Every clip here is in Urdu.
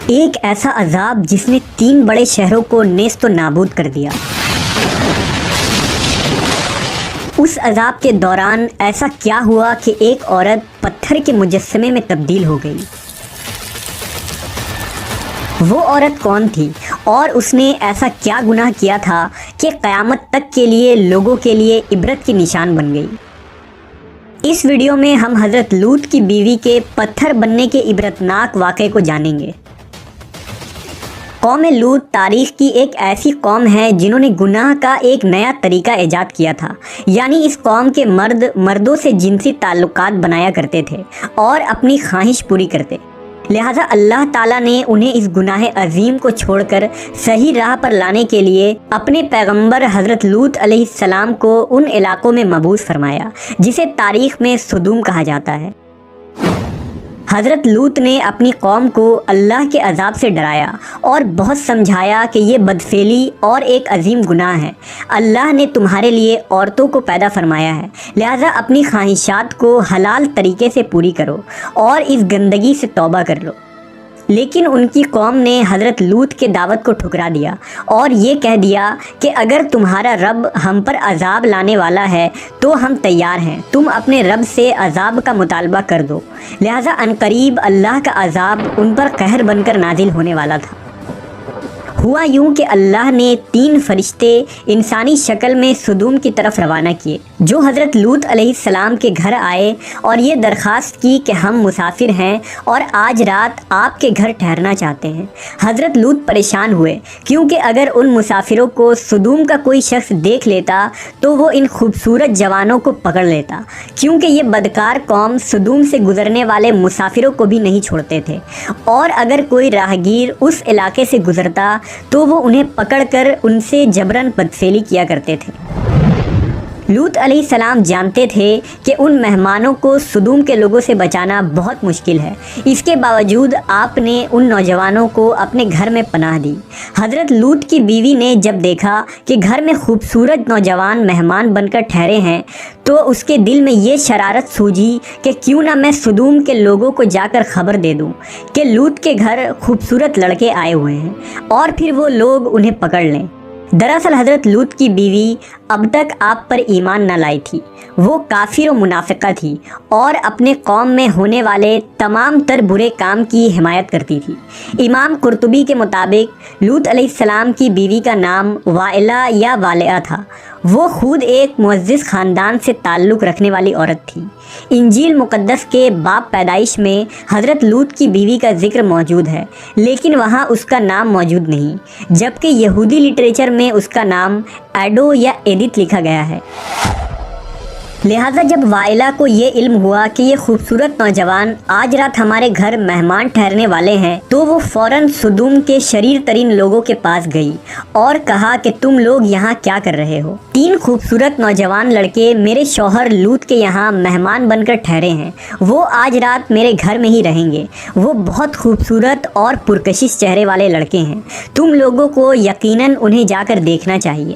ایک ایسا عذاب جس نے 3 بڑے شہروں کو نیست و نابود کر دیا۔ اس عذاب کے دوران ایسا کیا ہوا کہ ایک عورت پتھر کے مجسمے میں تبدیل ہو گئی؟ وہ عورت کون تھی اور اس نے ایسا کیا گناہ کیا تھا کہ قیامت تک کے لیے لوگوں کے لیے عبرت کی نشان بن گئی؟ اس ویڈیو میں ہم حضرت لوط کی بیوی کے پتھر بننے کے عبرتناک واقعے کو جانیں گے۔ قوم لوط تاریخ کی ایک ایسی قوم ہے جنہوں نے گناہ کا ایک نیا طریقہ ایجاد کیا تھا، یعنی اس قوم کے مرد مردوں سے جنسی تعلقات بنایا کرتے تھے اور اپنی خواہش پوری کرتے، لہٰذا اللہ تعالیٰ نے انہیں اس گناہ عظیم کو چھوڑ کر صحیح راہ پر لانے کے لیے اپنے پیغمبر حضرت لوط علیہ السلام کو ان علاقوں میں مبعوث فرمایا جسے تاریخ میں سدوم کہا جاتا ہے۔ حضرت لوط نے اپنی قوم کو اللہ کے عذاب سے ڈرایا اور بہت سمجھایا کہ یہ بدفعلی اور ایک عظیم گناہ ہے۔ اللہ نے تمہارے لیے عورتوں کو پیدا فرمایا ہے، لہٰذا اپنی خواہشات کو حلال طریقے سے پوری کرو اور اس گندگی سے توبہ کر لو۔ لیکن ان کی قوم نے حضرت لوط کے دعوت کو ٹھکرا دیا اور یہ کہہ دیا کہ اگر تمہارا رب ہم پر عذاب لانے والا ہے تو ہم تیار ہیں، تم اپنے رب سے عذاب کا مطالبہ کر دو۔ لہٰذا عنقریب اللہ کا عذاب ان پر قہر بن کر نازل ہونے والا تھا۔ ہوا یوں کہ اللہ نے 3 فرشتے انسانی شکل میں سدوم کی طرف روانہ کیے، جو حضرت لوط علیہ السلام کے گھر آئے اور یہ درخواست کی کہ ہم مسافر ہیں اور آج رات آپ کے گھر ٹھہرنا چاہتے ہیں۔ حضرت لوط پریشان ہوئے کیونکہ اگر ان مسافروں کو سدوم کا کوئی شخص دیکھ لیتا تو وہ ان خوبصورت جوانوں کو پکڑ لیتا، کیونکہ یہ بدکار قوم سدوم سے گزرنے والے مسافروں کو بھی نہیں چھوڑتے تھے، اور اگر کوئی راہگیر اس علاقے سے گزرتا تو وہ انہیں پکڑ کر ان سے جبراً بدفعلی کیا کرتے تھے۔ لوط علیہ السلام جانتے تھے کہ ان مہمانوں کو سدوم کے لوگوں سے بچانا بہت مشکل ہے، اس کے باوجود آپ نے ان نوجوانوں کو اپنے گھر میں پناہ دی۔ حضرت لوط کی بیوی نے جب دیکھا کہ گھر میں خوبصورت نوجوان مہمان بن کر ٹھہرے ہیں تو اس کے دل میں یہ شرارت سوجھی کہ کیوں نہ میں سدوم کے لوگوں کو جا کر خبر دے دوں کہ لوط کے گھر خوبصورت لڑکے آئے ہوئے ہیں اور پھر وہ لوگ انہیں پکڑ لیں۔ دراصل حضرت لوط کی بیوی اب تک آپ پر ایمان نہ لائی تھی، وہ کافر و منافقہ تھی اور اپنے قوم میں ہونے والے تمام تر برے کام کی حمایت کرتی تھی۔ امام قرطبی کے مطابق لوط علیہ السلام کی بیوی کا نام وائلہ یا والعہ تھا، وہ خود ایک معزز خاندان سے تعلق رکھنے والی عورت تھی۔ انجیل مقدس کے باب پیدائش میں حضرت لوط کی بیوی کا ذکر موجود ہے، لیکن وہاں اس کا نام موجود نہیں، جبکہ یہودی لٹریچر میں اس کا نام ایڈو یا ایڈتھ لکھا گیا ہے۔ لہٰذا جب وائلہ کو یہ علم ہوا کہ یہ خوبصورت نوجوان آج رات ہمارے گھر مہمان ٹھہرنے والے ہیں تو وہ فوراً سدوم کے شریر ترین لوگوں کے پاس گئی اور کہا کہ تم لوگ یہاں کیا کر رہے ہو؟ 3 خوبصورت نوجوان لڑکے میرے شوہر لوط کے یہاں مہمان بن کر ٹھہرے ہیں، وہ آج رات میرے گھر میں ہی رہیں گے۔ وہ بہت خوبصورت اور پرکشش چہرے والے لڑکے ہیں، تم لوگوں کو یقیناً انہیں جا کر دیکھنا چاہیے۔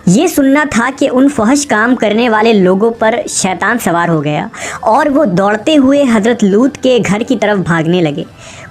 یہ سننا تھا کہ ان فحش کام کرنے والے لوگوں پر شیطان سوار ہو گیا اور وہ دوڑتے ہوئے حضرت لوط کے گھر کی طرف بھاگنے لگے۔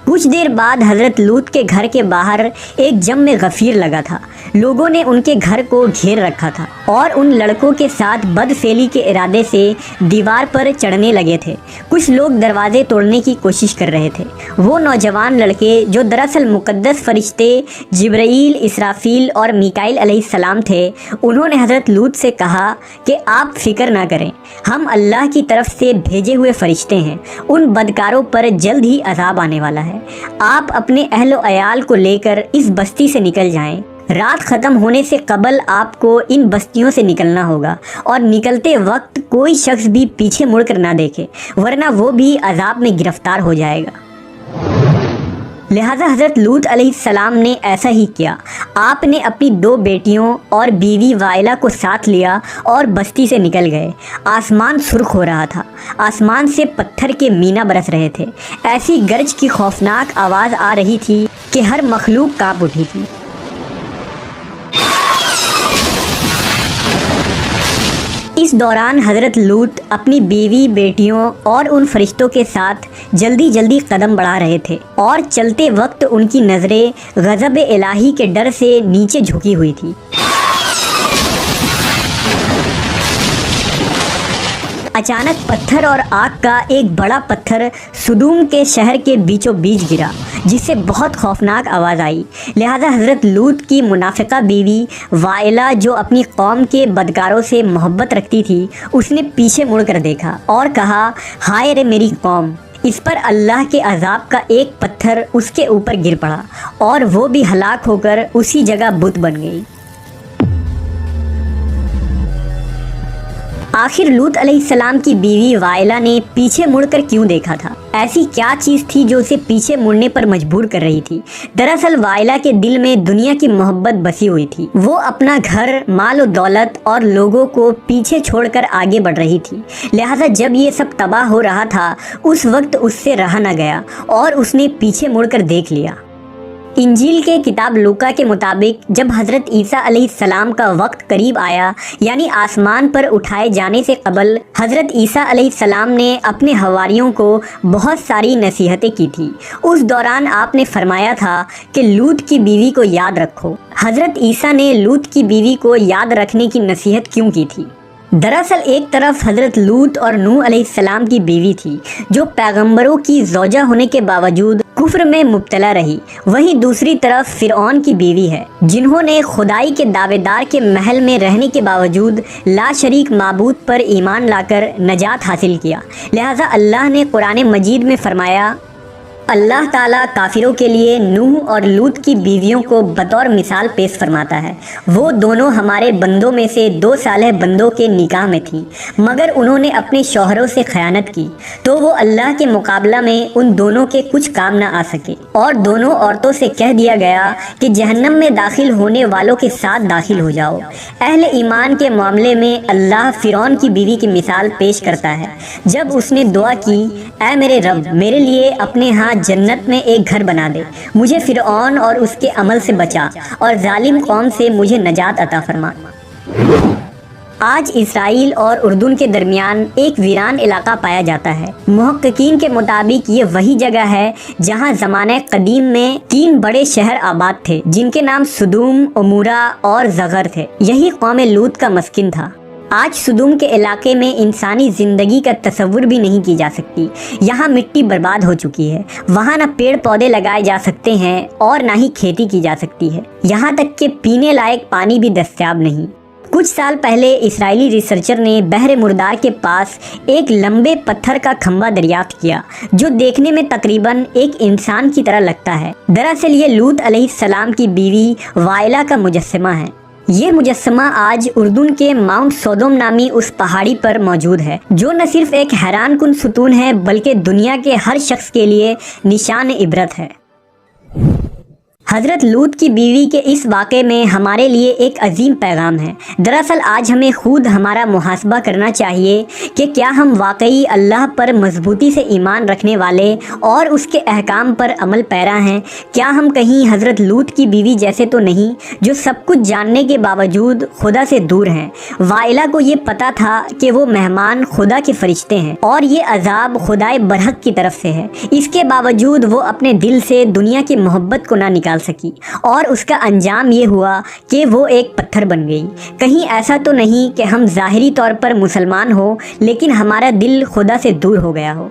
کچھ دیر بعد حضرت لوط کے گھر کے باہر ایک جم غفیر لگا تھا، لوگوں نے ان کے گھر کو گھیر رکھا تھا اور ان لڑکوں کے ساتھ بدفعلی کے ارادے سے دیوار پر چڑھنے لگے تھے۔ کچھ لوگ دروازے توڑنے کی کوشش کر رہے تھے۔ وہ نوجوان لڑکے جو دراصل مقدس فرشتے جبرائیل، اسرافیل اور میکائیل علیہ السلام تھے، انہوں نے حضرت لوط سے کہا کہ آپ فکر نہ کریں، ہم اللہ کی طرف سے بھیجے ہوئے فرشتے ہیں، ان بدکاروں پر جلد ہی عذاب آنے والا ہے۔ آپ اپنے اہل و عیال کو لے کر اس بستی سے نکل جائیں، رات ختم ہونے سے قبل آپ کو ان بستیوں سے نکلنا ہوگا اور نکلتے وقت کوئی شخص بھی پیچھے مڑ کر نہ دیکھے، ورنہ وہ بھی عذاب میں گرفتار ہو جائے گا۔ لہٰذا حضرت لوط علیہ السلام نے ایسا ہی کیا۔ آپ نے اپنی 2 بیٹیوں اور بیوی وائلہ کو ساتھ لیا اور بستی سے نکل گئے۔ آسمان سرخ ہو رہا تھا، آسمان سے پتھر کے مینا برس رہے تھے، ایسی گرج کی خوفناک آواز آ رہی تھی کہ ہر مخلوق کانپ اٹھی تھی۔ اس دوران حضرت لوط اپنی بیوی، بیٹیوں اور ان فرشتوں کے ساتھ جلدی جلدی قدم بڑھا رہے تھے اور چلتے وقت ان کی نظریں غضب الہی کے ڈر سے نیچے جھکی ہوئی تھی۔ اچانک پتھر اور آگ کا ایک بڑا پتھر سدوم کے شہر کے بیچوں بیچ گرا، جس سے بہت خوفناک آواز آئی۔ لہذا حضرت لوط کی منافقہ بیوی وائلہ، جو اپنی قوم کے بدکاروں سے محبت رکھتی تھی، اس نے پیچھے مڑ کر دیکھا اور کہا، ہائے رے میری قوم! اس پر اللہ کے عذاب کا ایک پتھر اس کے اوپر گر پڑا اور وہ بھی ہلاک ہو کر اسی جگہ بت بن گئی۔ آخر لوط علیہ السلام کی بیوی وائلہ نے پیچھے مڑ کر کیوں دیکھا تھا؟ ایسی کیا چیز تھی جو اسے پیچھے مڑنے پر مجبور کر رہی تھی؟ دراصل وائلہ کے دل میں دنیا کی محبت بسی ہوئی تھی۔ وہ اپنا گھر، مال و دولت اور لوگوں کو پیچھے چھوڑ کر آگے بڑھ رہی تھی۔ لہٰذا جب یہ سب تباہ ہو رہا تھا، اس وقت اس سے رہا نہ گیا اور اس نے پیچھے مڑ کر دیکھ لیا۔ انجیل کے کتاب لوکا کے مطابق جب حضرت عیسیٰ علیہ السلام کا وقت قریب آیا، یعنی آسمان پر اٹھائے جانے سے قبل، حضرت عیسیٰ علیہ السلام نے اپنے حواریوں کو بہت ساری نصیحتیں کی تھی۔ اس دوران آپ نے فرمایا تھا کہ لوط کی بیوی کو یاد رکھو۔ حضرت عیسیٰ نے لوط کی بیوی کو یاد رکھنے کی نصیحت کیوں کی تھی؟ دراصل ایک طرف حضرت لوط اور نوح علیہ السلام کی بیوی تھی، جو پیغمبروں کی زوجہ ہونے کے باوجود کفر میں مبتلا رہی، وہیں دوسری طرف فرعون کی بیوی ہے، جنہوں نے خدائی کے دعوے دار کے محل میں رہنے کے باوجود لا شریک معبود پر ایمان لا کر نجات حاصل کیا۔ لہٰذا اللہ نے قرآن مجید میں فرمایا، اللہ تعالیٰ کافروں کے لیے نوح اور لوط کی بیویوں کو بطور مثال پیش فرماتا ہے۔ وہ دونوں ہمارے بندوں میں سے 2 صالح بندوں کے نکاح میں تھیں، مگر انہوں نے اپنے شوہروں سے خیانت کی، تو وہ اللہ کے مقابلہ میں ان دونوں کے کچھ کام نہ آ سکے، اور دونوں عورتوں سے کہہ دیا گیا کہ جہنم میں داخل ہونے والوں کے ساتھ داخل ہو جاؤ۔ اہل ایمان کے معاملے میں اللہ فرعون کی بیوی کی مثال پیش کرتا ہے، جب اس نے دعا کی، اے میرے رب، میرے لیے اپنے ہاں جنت میں ایک گھر بنا دے، مجھے فرعون اور اس کے عمل سے بچا اور ظالم قوم سے مجھے نجات عطا فرما۔ آج اسرائیل اور اردن کے درمیان ایک ویران علاقہ پایا جاتا ہے۔ محققین کے مطابق یہ وہی جگہ ہے جہاں زمانہ قدیم میں 3 بڑے شہر آباد تھے، جن کے نام سدوم، عمورہ اور زغر تھے۔ یہی قوم لوط کا مسکن تھا۔ آج سدوم کے علاقے میں انسانی زندگی کا تصور بھی نہیں کی جا سکتی۔ یہاں مٹی برباد ہو چکی ہے، وہاں نہ پیڑ پودے لگائے جا سکتے ہیں اور نہ ہی کھیتی کی جا سکتی ہے، یہاں تک کہ پینے لائق پانی بھی دستیاب نہیں۔ کچھ سال پہلے اسرائیلی ریسرچر نے بحر مردار کے پاس ایک لمبے پتھر کا کھمبا دریافت کیا، جو دیکھنے میں تقریباً ایک انسان کی طرح لگتا ہے۔ دراصل یہ لوط علیہ السلام کی بیوی وائلہ کا مجسمہ ہے۔ یہ مجسمہ آج اردن کے ماؤنٹ سودوم نامی اس پہاڑی پر موجود ہے، جو نہ صرف ایک حیران کن ستون ہے بلکہ دنیا کے ہر شخص کے لیے نشان عبرت ہے۔ حضرت لوط کی بیوی کے اس واقعے میں ہمارے لیے ایک عظیم پیغام ہے۔ دراصل آج ہمیں خود ہمارا محاسبہ کرنا چاہیے کہ کیا ہم واقعی اللہ پر مضبوطی سے ایمان رکھنے والے اور اس کے احکام پر عمل پیرا ہیں؟ کیا ہم کہیں حضرت لوط کی بیوی جیسے تو نہیں، جو سب کچھ جاننے کے باوجود خدا سے دور ہیں؟ وائلہ کو یہ پتا تھا کہ وہ مہمان خدا کے فرشتے ہیں اور یہ عذاب خدائے برحق کی طرف سے ہے، اس کے باوجود وہ اپنے دل سے دنیا کی محبت کو نہ نکال سکی اور اس کا انجام یہ ہوا کہ وہ ایک پتھر بن گئی۔ کہیں ایسا تو نہیں کہ ہم ظاہری طور پر مسلمان ہو لیکن ہمارا دل خدا سے دور ہو گیا ہو؟